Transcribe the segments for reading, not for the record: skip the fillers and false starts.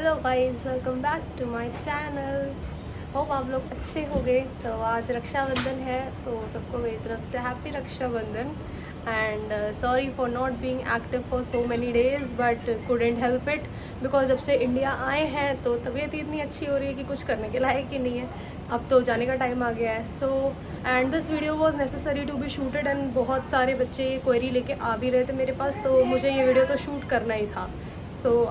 Hello guys, welcome back to my channel. Hope आप लोग अच्छे हो गए। तो आज रक्षाबंधन है, तो सबको मेरी तरफ से happy Rakshabandhan. And sorry for not being active for so many days, but couldn't help it because जब से इंडिया आए हैं तो तबीयत इतनी अच्छी हो रही है कि कुछ करने के लायक ही नहीं है। अब तो जाने का टाइम आ गया है। So and this video was necessary to be shooted and बहुत सारे बच्चे क्वेरी लेके आ भी रहे थे मेरे पास, तो मुझे ये वीडियो तो शूट करना ही था।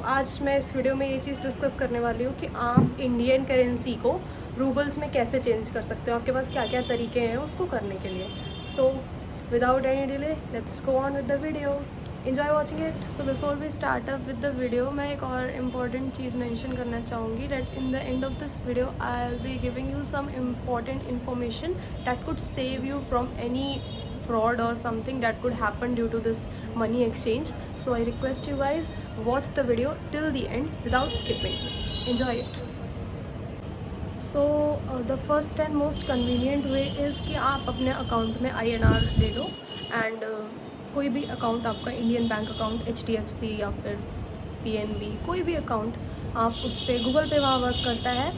आज मैं इस वीडियो में ये चीज़ डिस्कस करने वाली हूँ कि आप इंडियन करेंसी को रूबल्स में कैसे चेंज कर सकते हो, आपके पास क्या क्या तरीके हैं उसको करने के लिए। Without any delay let's go on with the video. Enjoy watching it. So before we start up with the video, मैं एक और इम्पॉर्टेंट चीज़ मेंशन करना चाहूँगी that in the end of this video I will be giving you some important information that could save you from any fraud or something that could happen due to this money exchange. So I request you guys watch the video till the end without skipping. Enjoy it. So the first and most convenient way is कि आप अपने account में INR ले लो and कोई भी account आपका Indian bank account, HDFC या फिर PNB, कोई भी अकाउंट आप उस पर गूगल पे वहाँ वर्क करता है।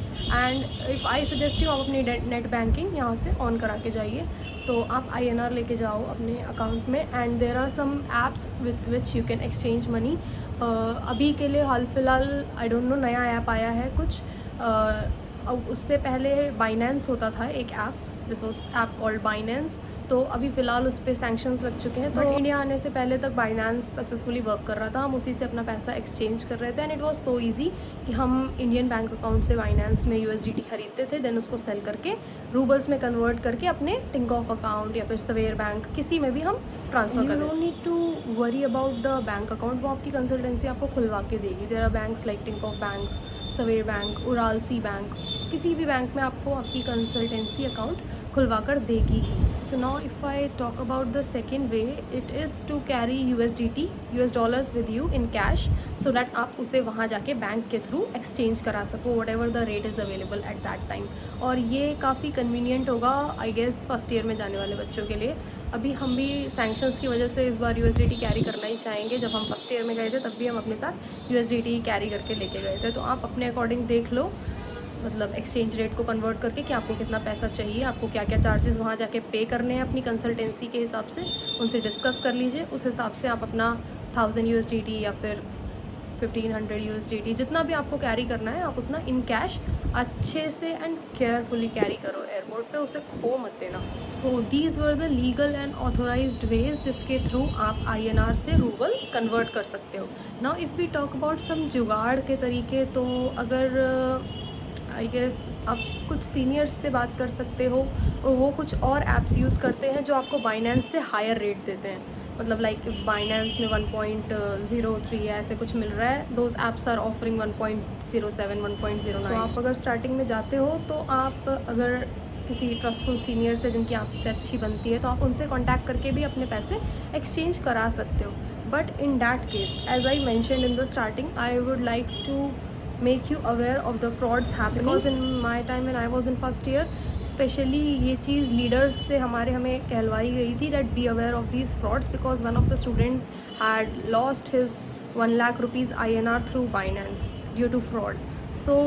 And if I suggest you आप अपनी नेट बैंकिंग यहाँ से ऑन करा के जाइए। तो आप INR लेके जाओ अपने अकाउंट में and there are some apps with which you can exchange money. अभी के लिए हाल फिलहाल आई डोंट नो नया ऐप आया है कुछ। अब उससे पहले बाइनेंस होता था एक app, this was app called Binance. तो अभी फ़िलहाल उस पर सैंक्शंस लग चुके हैं। बट इंडिया आने से पहले तक बाइनेंस सक्सेसफुली वर्क कर रहा था, हम उसी से अपना पैसा एक्सचेंज कर रहे थे and it was so easy कि हम इंडियन बैंक अकाउंट से बाइनेंस में USDT खरीदते थे, देन उसको सेल करके रूबल्स में कन्वर्ट करके अपने टिंकॉफ अकाउंट या फिर सवेर बैंक किसी में भी हम ट्रांसफ़र कर। You don't need to worry about the bank account, वो आपकी कंसल्टेंसी आपको खुलवा के देगी। There are banks like Tinkoff bank, Sber bank, Uralsib bank, किसी भी बैंक में आपको आपकी कंसल्टेंसी अकाउंट खुलवा कर देगी ही। So now if I talk about the second way, it is to carry USDT US dollars with you in cash so that आप उसे वहाँ जाके बैंक के थ्रू एक्सचेंज करा सको what ever the rate is available at that time. और ये काफ़ी कन्वीनियंट होगा आई गेस फर्स्ट ईयर में जाने वाले बच्चों के लिए। अभी हम भी सैंक्शंस की वजह से इस बार USDT कैरी करना ही चाहेंगे। जब हम फर्स्ट ईयर में गए थे तब भी हम अपने साथ USDT कैरी करके लेके गए थे। तो आप अपने अकॉर्डिंग देख लो, मतलब एक्सचेंज रेट को कन्वर्ट करके कि आपको कितना पैसा चाहिए, आपको क्या क्या चार्जेस वहाँ जाके पे करने हैं अपनी कंसल्टेंसी के हिसाब से, उनसे डिस्कस कर लीजिए। उस हिसाब से आप अपना 1000 USDT या फिर 1500 USDT जितना भी आपको कैरी करना है आप उतना इन कैश अच्छे से एंड केयरफुली कैरी करो। एयरपोर्ट पे उसे खो मत देना। So these were the legal and authorized ways जिसके थ्रू आप INR से रूबल कन्वर्ट कर सकते हो। Now if we talk about some jugaad के तरीके, तो अगर आई गेस आप कुछ सीनियर्स से बात कर सकते हो और वो कुछ और ऐप्स यूज़ करते हैं जो आपको बाइनेंस से हायर रेट देते हैं। मतलब लाइक बाइनेंस में 1.03 या ऐसे कुछ मिल रहा है, दोज ऐप्स आर ऑफरिंग 1.07 1.09। तो आप अगर स्टार्टिंग में जाते हो तो आप अगर किसी ट्रस्टफुल सीनियर से जिनकी आपसे अच्छी बनती है तो आप उनसे कॉन्टैक्ट करके भी अपने पैसे एक्सचेंज करा सकते हो। But in that case as I mentioned in the starting, I would like to make you aware of the frauds happening because in my time when I was in first year especially ये चीज़ leaders से हमें कहलवाई गई थी that be aware of these frauds because one of the student had lost his 1 lakh rupees INR through Binance due to fraud. So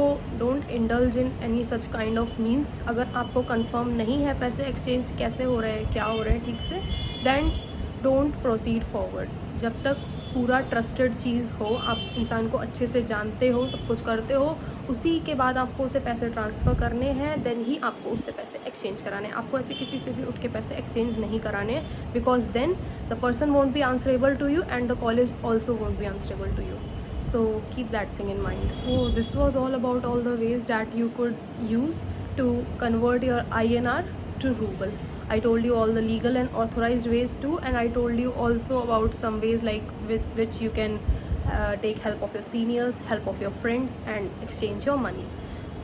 don't indulge in any such kind of means. अगर आपको confirm नहीं है पैसे exchange कैसे हो रहे हैं, क्या हो रहे हैं ठीक से, then don't proceed forward. जब तक पूरा ट्रस्टेड चीज़ हो, आप इंसान को अच्छे से जानते हो, सब कुछ करते हो, उसी के बाद आपको उसे पैसे ट्रांसफ़र करने हैं, देन ही आपको उससे पैसे एक्सचेंज कराने हैं। आपको ऐसे किसी से भी उठ के पैसे एक्सचेंज नहीं कराने हैं because then the person won't be answerable to you and the college also won't be answerable to you. So keep that thing in mind. So this was all about all the ways that you could use to convert your INR to ruble. I told you all the legal and authorized ways too, and I told you also about some ways like with which you can take help of your seniors, help of your friends, and exchange your money.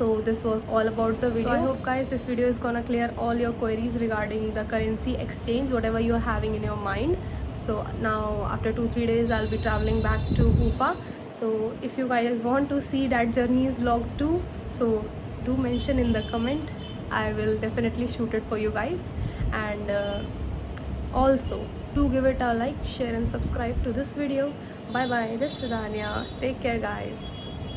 So this was all about the video. So I hope guys this video is gonna clear all your queries regarding the currency exchange, whatever you are having in your mind. So now after 2-3 days I'll be traveling back to Ufa. So if you guys want to see that journey's vlog too, so do mention in the comment. I will definitely shoot it for you guys. And also do give it a like, share and subscribe to this video. Bye bye, this is Vidania. Take care guys.